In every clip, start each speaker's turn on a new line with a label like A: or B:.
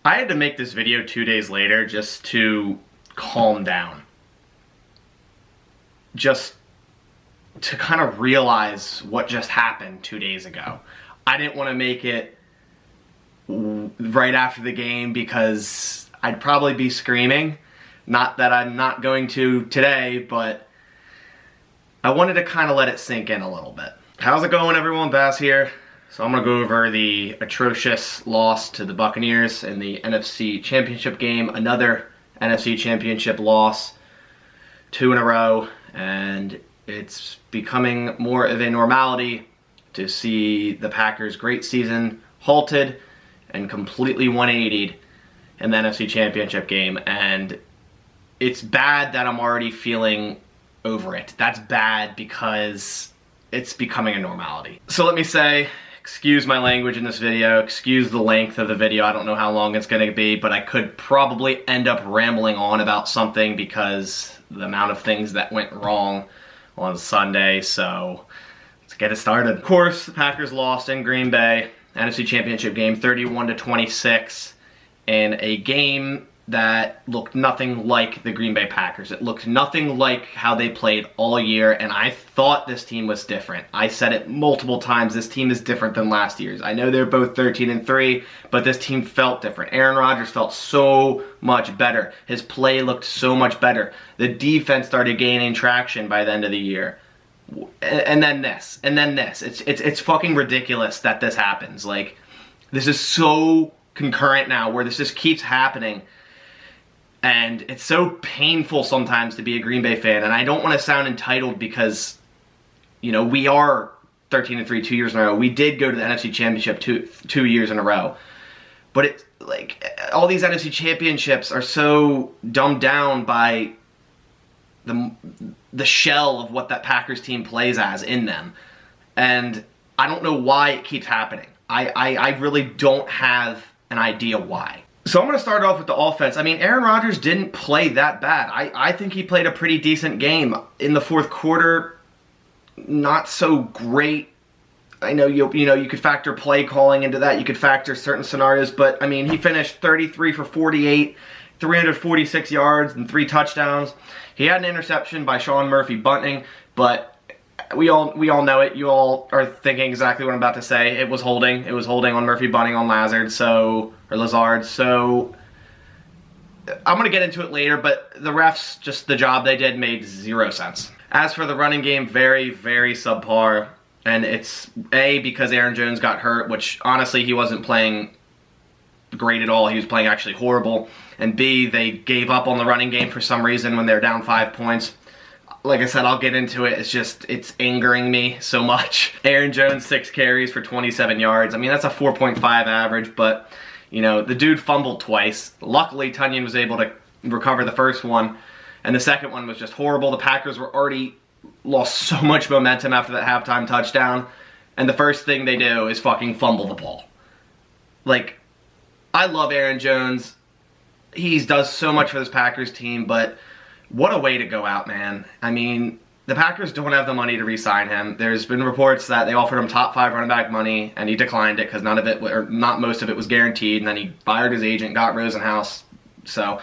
A: I had to make this video 2 days later just to calm down. Just to kind of realize what just happened 2 days ago. I didn't want to make it right after the game because I'd probably be screaming. Not that I'm not going to today, but I wanted to kind of let it sink in a little bit. How's it going, everyone? Bass here. So I'm going to go over the atrocious loss to the Buccaneers in the NFC Championship game. Another NFC Championship loss, 2 in a row, and it's becoming more of a normality to see the Packers' great season halted and completely 180'd in the NFC Championship game. And it's bad that I'm already feeling over it. That's bad because it's becoming a normality. So let me say, excuse my language in this video, excuse the length of the video. I don't know how long it's going to be, but I could probably end up rambling on about something because the amount of things that went wrong on Sunday. So let's get it started. Of course, the Packers lost in Green Bay, NFC Championship game, 31-26, in a game that looked nothing like the Green Bay Packers. It looked nothing like how they played all year, and I thought this team was different. I said it multiple times, this team is different than last year's. I know they're both 13-3, but this team felt different. Aaron Rodgers felt so much better. His play looked so much better. The defense started gaining traction by the end of the year. And then this, and then this. It's fucking ridiculous that this happens. Like, this is so concurrent now where this just keeps happening. And it's so painful sometimes to be a Green Bay fan. And I don't want to sound entitled because, you know, we are 13-3 2 years in a row. We did go to the NFC Championship two years in a row. But it's like, all these NFC Championships are so dumbed down by the shell of what that Packers team plays as in them. And I don't know why it keeps happening. I really don't have an idea why. So I'm going to start off with the offense. I mean, Aaron Rodgers didn't play that bad. I think he played a pretty decent game. In the fourth quarter, not so great. I know you could factor play calling into that. You could factor certain scenarios, but I mean, he finished 33 for 48, 346 yards and 3 touchdowns. He had an interception by Sean Murphy bunting, but we all know it. You all are thinking exactly what I'm about to say. It was holding. It was holding on Murphy bunting on Lazard. So I'm going to get into it later, but the refs, just the job they did made 0 sense. As for the running game, very, very subpar. And it's A, because Aaron Jones got hurt, which honestly he wasn't playing great at all. He was playing actually horrible. And B, they gave up on the running game for some reason when they're down 5 points. Like I said, I'll get into it. It's angering me so much. Aaron Jones, 6 carries for 27 yards. I mean, that's a 4.5 average, but, you know, the dude fumbled twice. Luckily, Tunyon was able to recover the first one, and the second one was just horrible. The Packers were already lost so much momentum after that halftime touchdown, and the first thing they do is fucking fumble the ball. Like, I love Aaron Jones. He does so much for this Packers team, but what a way to go out, man. I mean, the Packers don't have the money to re-sign him. There's been reports that they offered him top 5 running back money, and he declined it because none of it, or not most of it, was guaranteed, and then he fired his agent, got Rosenhaus. So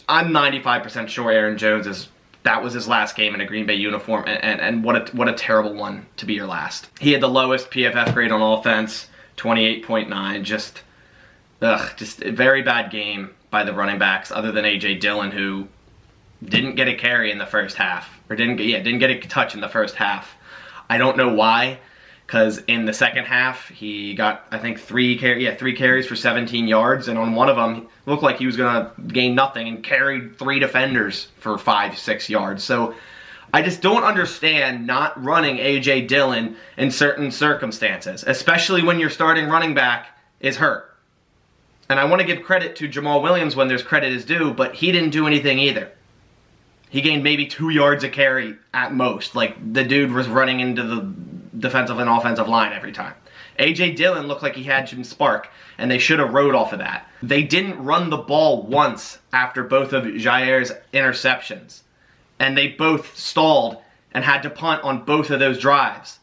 A: I'm 95% sure Aaron Jones that was his last game in a Green Bay uniform, and what a terrible one to be your last. He had the lowest PFF grade on offense, 28.9. Just a very bad game by the running backs, other than A.J. Dillon, who didn't get a carry in the first half, or didn't get a touch in the first half. I don't know why, because in the second half he got, I think, 3 carries for 17 yards, and on one of them it looked like he was gonna gain nothing and carried 3 defenders for 5-6 yards. So I just don't understand not running A.J. Dillon in certain circumstances, especially when your starting running back is hurt. And I want to give credit to Jamal Williams when there's credit is due, but he didn't do anything either. He gained maybe 2 yards a carry at most. Like, the dude was running into the defensive and offensive line every time. A.J. Dillon looked like he had some spark, and they should have rode off of that. They didn't run the ball once after both of Jair's interceptions. And they both stalled and had to punt on both of those drives.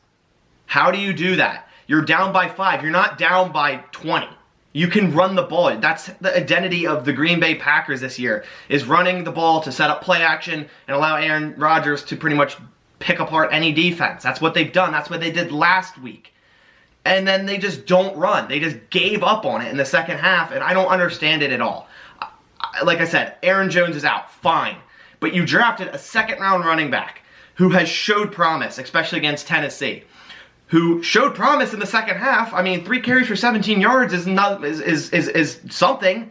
A: How do you do that? You're down by 5. You're not down by 20. You can run the ball. That's the identity of the Green Bay Packers this year, is running the ball to set up play action and allow Aaron Rodgers to pretty much pick apart any defense. That's what they've done. That's what they did last week. And then they just don't run. They just gave up on it in the second half, and I don't understand it at all. Like I said, Aaron Jones is out. Fine. But you drafted a second-round running back who has showed promise, especially against Tennessee, who showed promise in the second half. I mean, 3 carries for 17 yards is something.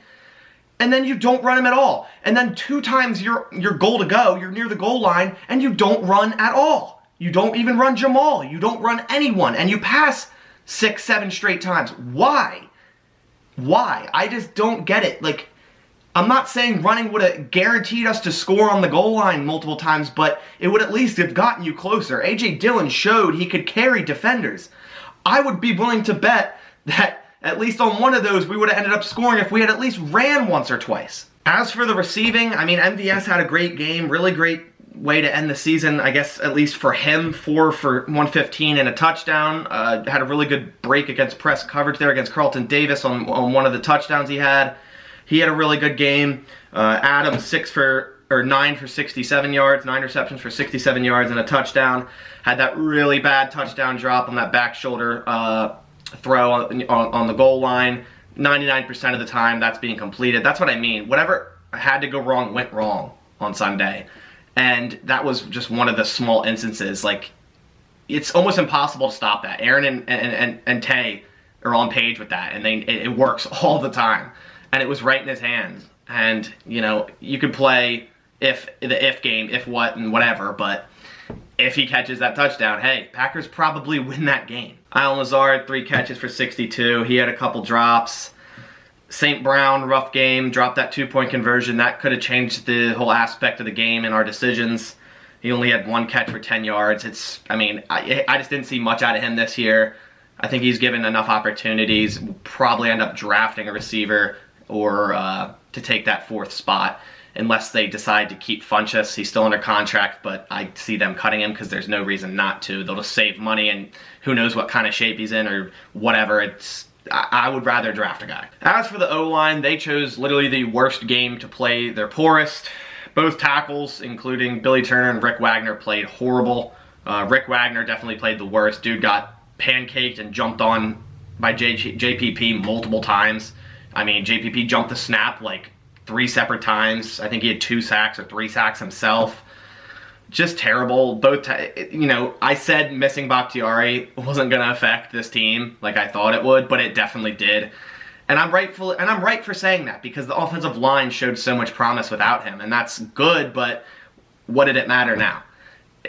A: And then you don't run him at all. And then 2 times your goal to go, you're near the goal line, and you don't run at all. You don't even run Jamal. You don't run anyone. And you pass 6, 7 straight times. Why? Why? I just don't get it. Like, I'm not saying running would have guaranteed us to score on the goal line multiple times, but it would at least have gotten you closer. A.J. Dillon showed he could carry defenders. I would be willing to bet that at least on one of those we would have ended up scoring if we had at least ran once or twice. As for the receiving, I mean, MVS had a great game, really great way to end the season, I guess, at least for him. 4 for 115 and a touchdown. Had a really good break against press coverage there against Carlton Davis on one of the touchdowns he had. He had a really good game. Adams 9 for 67 yards, 9 receptions for 67 yards and a touchdown. Had that really bad touchdown drop on that back shoulder throw on the goal line. 99% of the time that's being completed. That's what I mean. Whatever had to go wrong went wrong on Sunday. And that was just one of the small instances. Like, it's almost impossible to stop that. Aaron and Tay are on page with that, and it works all the time. And it was right in his hands. And, you know, you could play the if game, if what, and whatever, but if he catches that touchdown, hey, Packers probably win that game. Allen Lazard, 3 catches for 62. He had a couple drops. St. Brown, rough game, dropped that 2-point conversion. That could have changed the whole aspect of the game and our decisions. He only had 1 catch for 10 yards. I just didn't see much out of him this year. I think he's given enough opportunities. We'll probably end up drafting a receiver or to take that 4th spot, unless they decide to keep Funchess. He's still under contract, but I see them cutting him because there's no reason not to. They'll just save money, and who knows what kind of shape he's in or whatever. I would rather draft a guy. As for the O-line, they chose literally the worst game to play their poorest. Both tackles, including Billy Turner and Rick Wagner, played horrible. Rick Wagner definitely played the worst. Dude got pancaked and jumped on by JPP multiple times. I mean, JPP jumped the snap like 3 separate times. I think he had 2 sacks or 3 sacks himself. Just terrible. I said missing Bakhtiari wasn't going to affect this team like I thought it would, but it definitely did. And I'm right for saying that, because the offensive line showed so much promise without him, and that's good, but what did it matter now?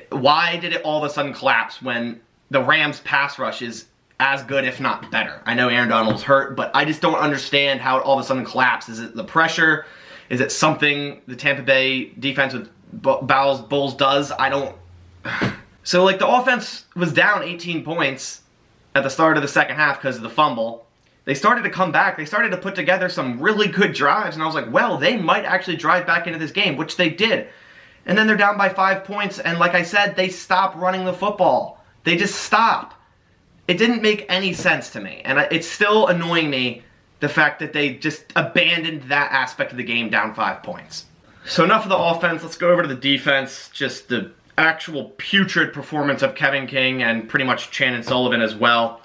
A: Why did it all of a sudden collapse when the Rams' pass rush is as good, if not better? I know Aaron Donald's hurt, but I just don't understand how it all of a sudden collapsed. Is it the pressure? Is it something the Tampa Bay defense with Bulls does? I don't... So, like, the offense was down 18 points at the start of the second half because of the fumble. They started to come back. They started to put together some really good drives, and I was like, well, they might actually drive back into this game, which they did. And then they're down by 5 points, and like I said, they stop running the football. They just stop. It didn't make any sense to me, and it's still annoying me, the fact that they just abandoned that aspect of the game down 5 points. So enough of the offense, let's go over to the defense. Just the actual putrid performance of Kevin King and pretty much Chandon Sullivan as well.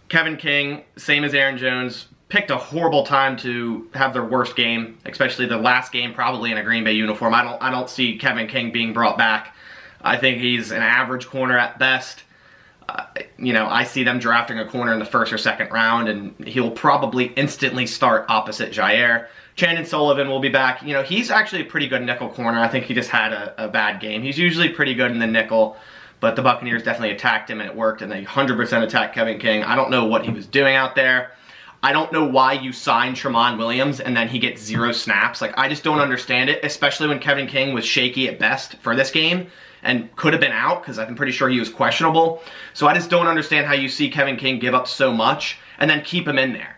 A: Kevin King, same as Aaron Jones, picked a horrible time to have their worst game, especially the last game probably in a Green Bay uniform. I don't see Kevin King being brought back. I think he's an average corner at best. I see them drafting a corner in the 1st or 2nd round, and he'll probably instantly start opposite Jair. Chandon Sullivan will be back. He's actually a pretty good nickel corner. I think he just had a bad game. He's usually pretty good in the nickel, but the Buccaneers definitely attacked him, and it worked, and they 100% attacked Kevin King. I don't know what he was doing out there. I don't know why you signed Tramon Williams and then he gets 0 snaps. Like, I just don't understand it, especially when Kevin King was shaky at best for this game and could have been out, because I'm pretty sure he was questionable. So I just don't understand how you see Kevin King give up so much and then keep him in there.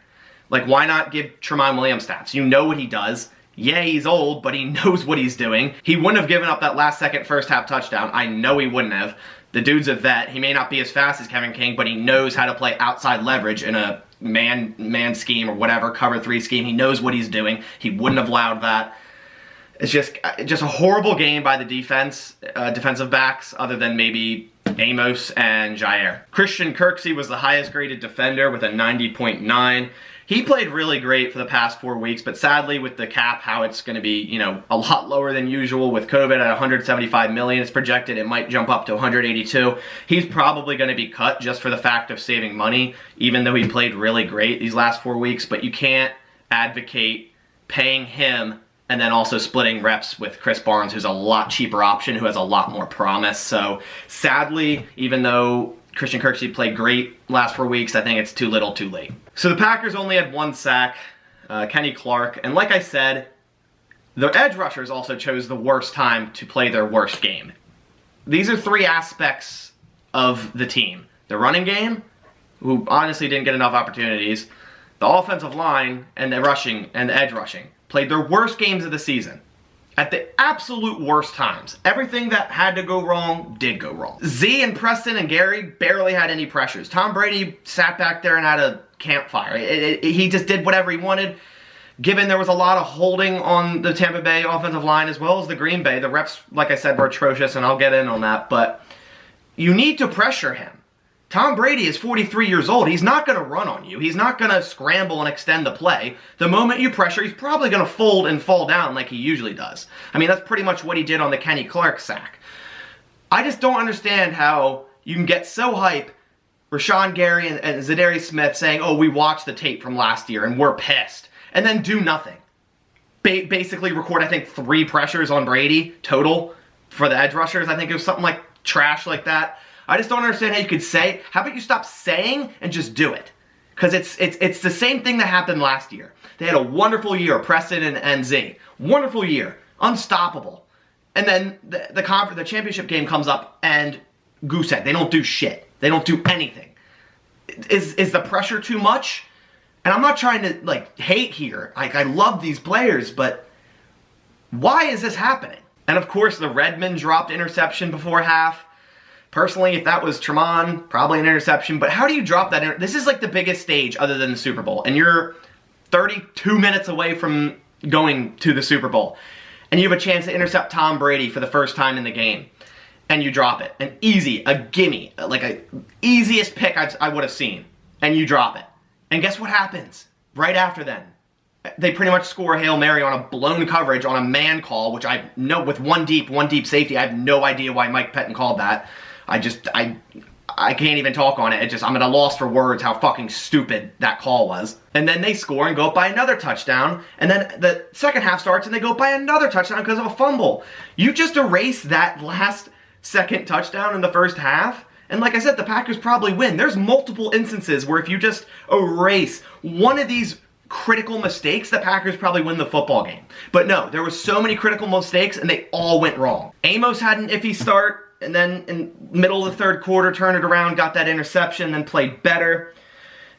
A: Like, why not give Tramon Williams stats? You know what he does. Yeah, he's old, but he knows what he's doing. He wouldn't have given up that last-second first-half touchdown. I know he wouldn't have. The dude's a vet. He may not be as fast as Kevin King, but he knows how to play outside leverage in a man scheme or whatever, cover 3 scheme. He knows what he's doing. He wouldn't have allowed that. It's just a horrible game by the defensive backs, other than maybe Amos and Jair. Christian Kirksey was the highest graded defender with a 90.9. He played really great for the past 4 weeks, but sadly with the cap, how it's going to be, you know, a lot lower than usual with COVID at 175 million. It's projected it might jump up to 182. He's probably going to be cut just for the fact of saving money, even though he played really great these last 4 weeks. But you can't advocate paying him and then also splitting reps with Chris Barnes, who's a lot cheaper option, who has a lot more promise. So sadly, even though Christian Kirksey played great last 4 weeks, I think it's too little too late. So the Packers only had 1 sack, Kenny Clark, and like I said, the edge rushers also chose the worst time to play their worst game. These are 3 aspects of the team. The running game, who honestly didn't get enough opportunities, the offensive line, and the rushing and the edge rushing played their worst games of the season. At the absolute worst times. Everything that had to go wrong did go wrong. Z and Preston and Gary barely had any pressures. Tom Brady sat back there and had a campfire. He just did whatever he wanted. Given there was a lot of holding on the Tampa Bay offensive line as well as the Green Bay. The reps, like I said, were atrocious, and I'll get in on that. But you need to pressure him. Tom Brady is 43 years old. He's not going to run on you. He's not going to scramble and extend the play. The moment you pressure, he's probably going to fold and fall down like he usually does. I mean, that's pretty much what he did on the Kenny Clark sack. I just don't understand how you can get so hype, Rashawn Gary and Zadarius Smith saying, oh, we watched the tape from last year and we're pissed, and then do nothing. Basically record, I think, 3 pressures on Brady total for the edge rushers. I think it was something like trash like that. I just don't understand how you could say, how about you stop saying and just do it? Because it's the same thing that happened last year. They had a wonderful year, Preston and Z. Wonderful year. Unstoppable. And then the championship game comes up and goosehead. They don't do shit. They don't do anything. Is the pressure too much? And I'm not trying to, like, hate here. Like, I love these players, but why is this happening? And, of course, the Redmond dropped interception before half. Personally, if that was Tremont, probably an interception. But how do you drop that? This is like the biggest stage other than the Super Bowl. And you're 32 minutes away from going to the Super Bowl. And you have a chance to intercept Tom Brady for the first time in the game. And you drop it. An easy, a gimme, like a easiest pick I would have seen. And you drop it. And guess what happens? Right after then. They pretty much score a Hail Mary on a blown coverage on a man call, which I know with one deep safety. I have no idea why Mike Pettin called that. I can't even talk on it. I'm at a loss for words how fucking stupid that call was. And then they score and go up by another touchdown. And then the second half starts and they go up by another touchdown because of a fumble. You just erase that last second touchdown in the first half. And like I said, the Packers probably win. There's multiple instances where if you just erase one of these critical mistakes, the Packers probably win the football game. But no, there were so many critical mistakes and they all went wrong. Amos had an iffy start. And then in middle of the third quarter, turned it around, got that interception, then played better.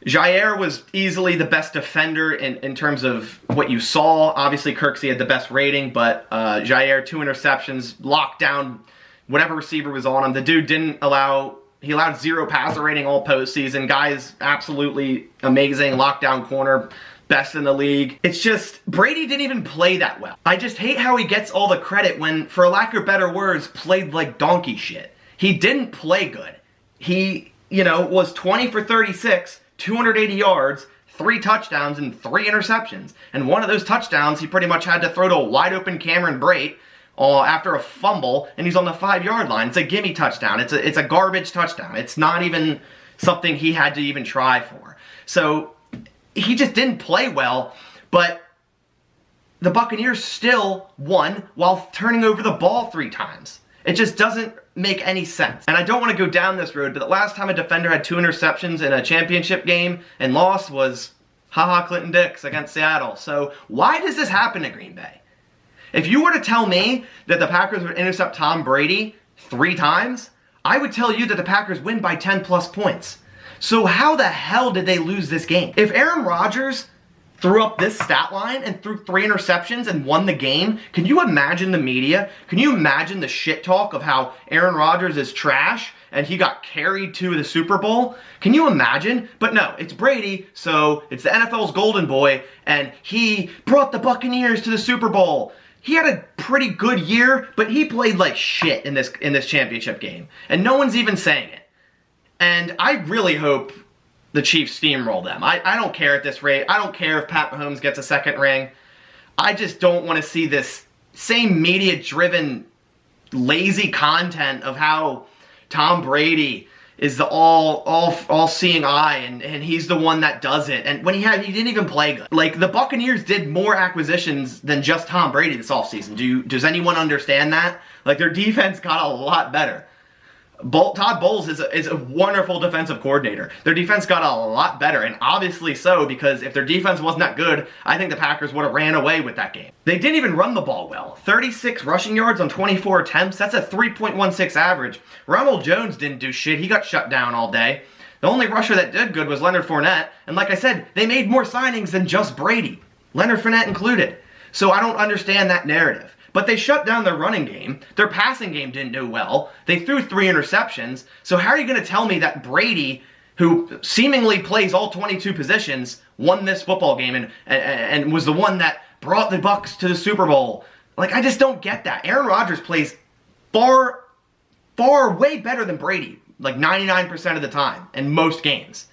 A: Jair was easily the best defender in terms of what you saw. Obviously, Kirksey had the best rating, but Jair, 2 interceptions, locked down whatever receiver was on him. The dude he allowed 0 passer rating all postseason. Guy's absolutely amazing, lockdown corner. Best in the league. It's just, Brady didn't even play that well. I just hate how he gets all the credit when, for lack of better words, played like donkey shit. He didn't play good. He, was 20 for 36, 280 yards, 3 touchdowns, and 3 interceptions. And one of those touchdowns, he pretty much had to throw to a wide open Cameron Brate after a fumble, and he's on the 5-yard line. It's a gimme touchdown. It's a garbage touchdown. It's not even something he had to even try for. So, he just didn't play well, but the Buccaneers still won while turning over the ball 3 times. It just doesn't make any sense. And I don't want to go down this road, but the last time a defender had 2 interceptions in a championship game and lost was Clinton Dix against Seattle. So why does this happen to Green Bay? If you were to tell me that the Packers would intercept Tom Brady 3 times, I would tell you that the Packers win by 10 plus points. So how the hell did they lose this game? If Aaron Rodgers threw up this stat line and threw 3 interceptions and won the game, can you imagine the media? Can you imagine the shit talk of how Aaron Rodgers is trash and he got carried to the Super Bowl. Can you imagine? But no, it's Brady, so it's the NFL's golden boy, and he brought the Buccaneers to the Super Bowl. He had a pretty good year, but he played like shit in this championship game, and no one's even saying it. And I really hope the Chiefs steamroll them. I don't care at this rate. I don't care if Pat Mahomes gets a second ring. I just don't want to see this same media-driven, lazy content of how Tom Brady is the all-seeing eye, and he's the one that does it. And when he didn't even play good. Like, the Buccaneers did more acquisitions than just Tom Brady this offseason. Does anyone understand that? Like, their defense got a lot better. Todd Bowles is a wonderful defensive coordinator. Their defense got a lot better, and obviously so, because if their defense wasn't that good, I think the Packers would have ran away with that game. They didn't even run the ball well. 36 rushing yards on 24 attempts. That's a 3.16 average. Ronald Jones didn't do shit. He got shut down all day. The only rusher that did good was Leonard Fournette, and like I said, they made more signings than just Brady, Leonard Fournette included. So I don't understand that narrative. But they shut down their running game. Their passing game didn't do well. They threw 3 interceptions. So how are you going to tell me that Brady, who seemingly plays all 22 positions, won this football game and was the one that brought the Bucs to the Super Bowl? Like, I just don't get that. Aaron Rodgers plays far way better than Brady, like 99% of the time in most games.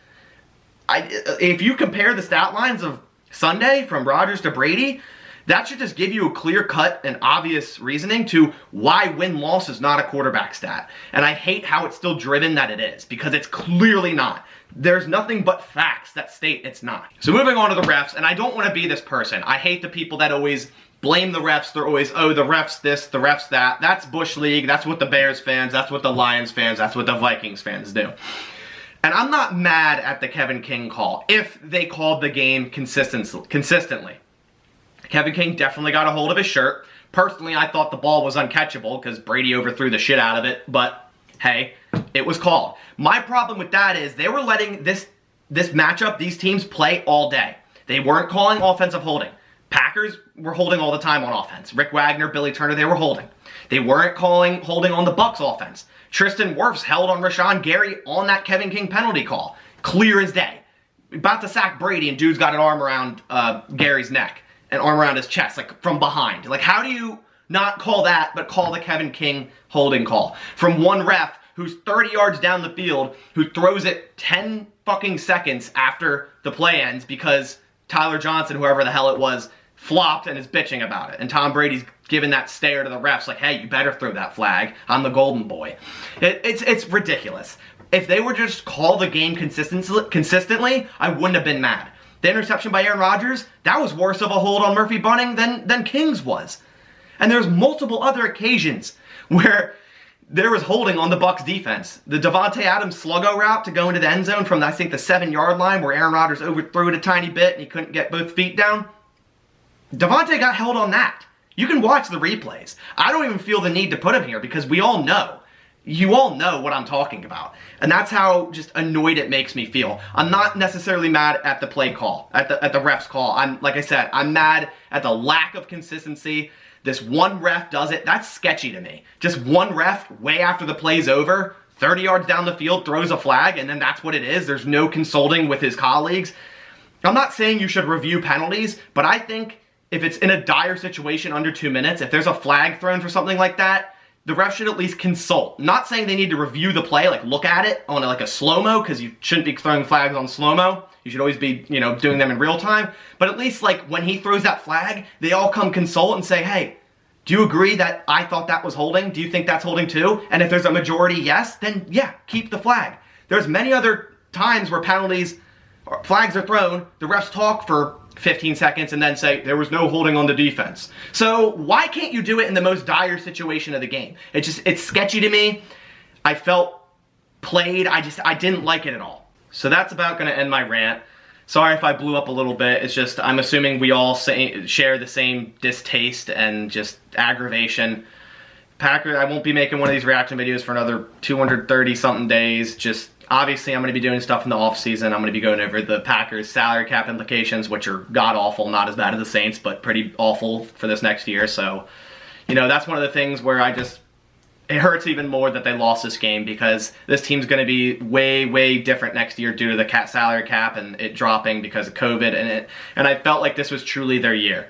A: If you compare the stat lines of Sunday from Rodgers to Brady, that should just give you a clear-cut and obvious reasoning to why win-loss is not a quarterback stat. And I hate how it's still driven that it is, because it's clearly not. There's nothing but facts that state it's not. So moving on to the refs, and I don't want to be this person. I hate the people that always blame the refs. They're always, oh, the refs this, the refs that. That's Bush League. That's what the Bears fans, that's what the Lions fans, that's what the Vikings fans do. And I'm not mad at the Kevin King call if they called the game consistently. Kevin King definitely got a hold of his shirt. Personally, I thought the ball was uncatchable because Brady overthrew the shit out of it, but hey, it was called. My problem with that is they were letting this matchup, these teams, play all day. They weren't calling offensive holding. Packers were holding all the time on offense. Rick Wagner, Billy Turner, they were holding. They weren't calling holding on the Bucs offense. Tristan Wirfs held on Rashawn Gary on that Kevin King penalty call. Clear as day. About to sack Brady, and dude's got an arm around Gary's neck. An arm around his chest, like from behind. Like, how do you not call that, but call the Kevin King holding call? From one ref who's 30 yards down the field, who throws it 10 fucking seconds after the play ends because Tyler Johnson, whoever the hell it was, flopped and is bitching about it. And Tom Brady's giving that stare to the refs like, hey, you better throw that flag. I'm the golden boy. It's ridiculous. If they were just call the game consistently, I wouldn't have been mad. The interception by Aaron Rodgers, that was worse of a hold on Murphy Bunting than King's was. And there's multiple other occasions where there was holding on the Bucs defense. The Davante Adams sluggo route to go into the end zone from, I think, the 7-yard line where Aaron Rodgers overthrew it a tiny bit and he couldn't get both feet down. Davante got held on that. You can watch the replays. I don't even feel the need to put him here because we all know. You all know what I'm talking about. And that's how just annoyed it makes me feel. I'm not necessarily mad at the play call, at the ref's call. Like I said, I'm mad at the lack of consistency. This one ref does it. That's sketchy to me. Just one ref, way after the play's over, 30 yards down the field, throws a flag, and then that's what it is. There's no consulting with his colleagues. I'm not saying you should review penalties, but I think if it's in a dire situation under 2 minutes, if there's a flag thrown for something like that, the ref should at least consult. Not saying they need to review the play, like look at it on like a slow-mo, because you shouldn't be throwing flags on slow-mo. You should always be, doing them in real time. But at least like when he throws that flag, they all come consult and say, hey, do you agree that I thought that was holding? Do you think that's holding too? And if there's a majority yes, then yeah, keep the flag. There's many other times where flags are thrown, the refs talk for 15 seconds and then say, there was no holding on the defense. So why can't you do it in the most dire situation of the game? It's sketchy to me. I felt played. I didn't like it at all. So that's about going to end my rant. Sorry if I blew up a little bit. It's just, I'm assuming we all share the same distaste and just aggravation. Packers, I won't be making one of these reaction videos for another 230 something days. Just obviously, I'm going to be doing stuff in the offseason. I'm going to be going over the Packers' salary cap implications, which are god-awful, not as bad as the Saints, but pretty awful for this next year. So, that's one of the things where it hurts even more that they lost this game, because this team's going to be way, way different next year due to the salary cap and it dropping because of COVID. And I felt like this was truly their year.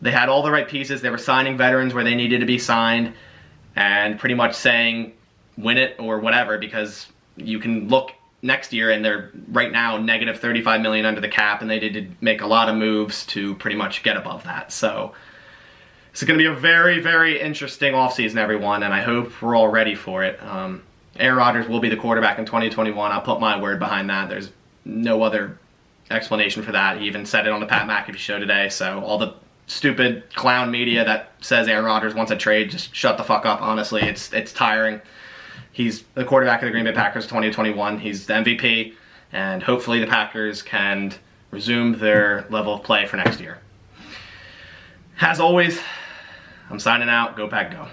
A: They had all the right pieces. They were signing veterans where they needed to be signed and pretty much saying win it or whatever, because you can look next year and they're right now negative $35 million under the cap, and they did make a lot of moves to pretty much get above that. So it's going to be a very, very interesting offseason, everyone, and I hope we're all ready for it. Aaron Rodgers will be the quarterback in 2021. I'll put my word behind that. There's no other explanation for that. He even said it on the Pat McAfee show today, so all the stupid clown media that says Aaron Rodgers wants a trade, just shut the fuck up, honestly. It's tiring. He's the quarterback of the Green Bay Packers 2021. He's the MVP, and hopefully the Packers can resume their level of play for next year. As always, I'm signing out. Go Pack, go.